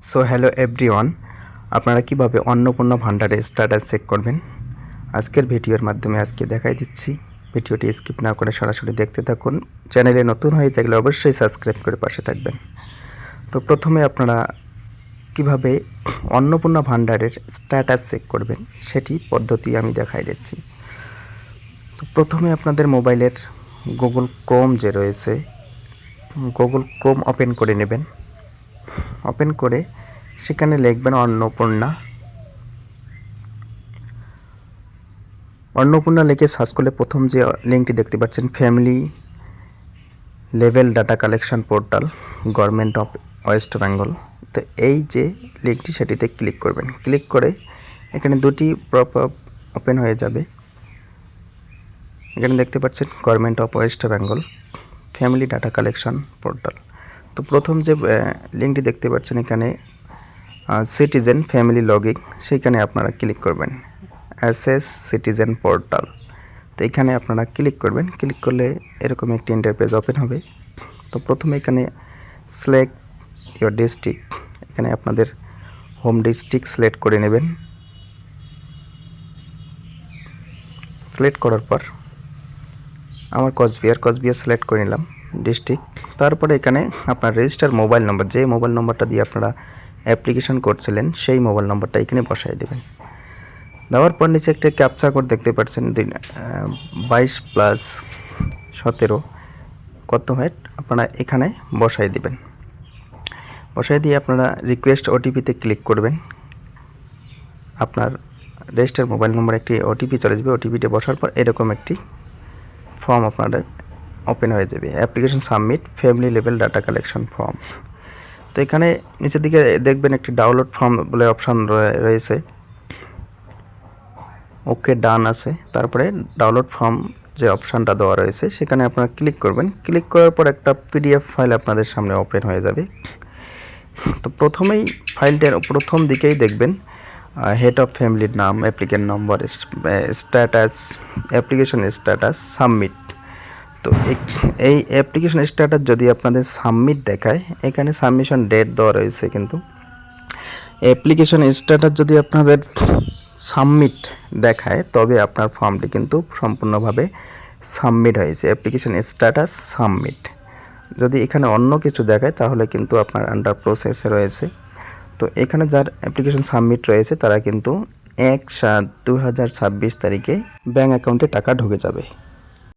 So hello everyone, আপনারা কিভাবে অন্নপূর্ণা ভান্ডারের স্ট্যাটাস চেক করবেন আজকের ভিডিওর মাধ্যমে আজকে দেখাই দিচ্ছি। ভিডিওটি স্কিপ না করে সরাসরি দেখতে থাকুন। চ্যানেলে নতুন হয়ে থাকলে অবশ্যই সাবস্ক্রাইব করে পাশে থাকবেন। তো প্রথমে আপনারা কিভাবে অন্নপূর্ণা ভান্ডারের স্ট্যাটাস চেক করবেন সেটি পদ্ধতি আমি দেখাই দিচ্ছি। তো প্রথমে আপনাদের মোবাইলের গুগল ক্রোম যে রয়েছে, গুগল ক্রোম ওপেন করে নেবেন। ওপেন করে সেখানে লিখবেন অন্নপূর্ণা লিখে সার্চ করলে প্রথম যে লিঙ্কটি দেখতে পাচ্ছেন, family level data collection portal, government of West Bengal. তো এই যে লিঙ্কটি সেটিতে ক্লিক করবেন। ক্লিক করে এখানে দুটি পপ আপ ওপেন হয়ে যাবে। এখানে দেখতে পাচ্ছেন government of West Bengal family data collection portal. তো প্রথম যে লিঙ্কটি দেখতে পাচ্ছেন এখানে সিটিজেন ফ্যামিলি লগিং, সেইখানে আপনারা ক্লিক করবেন। অ্যাসেস সিটিজেন পোর্টাল, তো এখানে আপনারা ক্লিক করবেন। ক্লিক করলে এরকম একটি ইন্টারপেজ ওপেন হবে। তো প্রথমে এখানে সিলেক্ট ইওর ডিস্ট্রিক্ট, এখানে আপনাদের হোম ডিস্ট্রিক্ট সিলেক্ট করে নেবেন। সিলেক্ট করার পর আমার কোচবিহার সিলেক্ট করে নিলাম ডিস্ট্রিক্ট। তারপরে এখানে আপনার রেজিস্টার মোবাইল নম্বর, যে মোবাইল নম্বরটা দিয়ে আপনারা অ্যাপ্লিকেশন করছিলেন সেই মোবাইল নম্বরটা এখানে বসাই দেবেন। দেওয়ার পর নিচে একটা ক্যাপচা কোড দেখতে পাচ্ছেন 22+17 কত হয় আপনারা এখানে বসাই দিবেন। বসাই দিয়ে আপনারা রিকোয়েস্ট ওটিপিতে ক্লিক করবেন। আপনার রেজিস্টার মোবাইল নম্বর একটি ওটিপি চলে যাবে। ওটিপিতে বসার পর এরকম একটি ফর্ম আপনাদের ওপেন হয়ে যাবে, application submit family level data collection form. তো এখানে নিচের দিকে দেখবেন একটি ডাউনলোড ফর্ম বলে অপশান রয়েছে, ওকে ডান আছে। তারপরে ডাউনলোড ফর্ম যে অপশানটা দেওয়া রয়েছে সেখানে আপনারা ক্লিক করবেন। ক্লিক করার পর একটা পিডিএফ ফাইল আপনাদের সামনে ওপেন হয়ে যাবে। তো প্রথমেই ফাইলটার প্রথম দিকেই দেখবেন হেড অফ ফ্যামিলির নাম, অ্যাপ্লিকেন্ট নম্বর, স্ট্যাটাস, অ্যাপ্লিকেশন স্ট্যাটাস, সাবমিট। তো এই অ্যাপ্লিকেশন স্ট্যাটাস যদি আপনাদের সাবমিট দেখায়, এখানে সাবমিশন ডেট দেওয়া রয়েছে, কিন্তু অ্যাপ্লিকেশন স্ট্যাটাস যদি আপনাদের সাবমিট দেখায় তবে আপনার ফর্মটি কিন্তু সম্পূর্ণভাবে সাবমিট হয়েছে, অ্যাপ্লিকেশন স্ট্যাটাস সাবমিট। যদি এখানে অন্য কিছু দেখায় তাহলে কিন্তু আপনার আন্ডার প্রসেসে রয়েছে। তো এখানে যার অ্যাপ্লিকেশন সাবমিট রয়েছে তারা কিন্তু 1/7/2026 তারিখে ব্যাঙ্ক অ্যাকাউন্টে টাকা ঢুকে যাবে।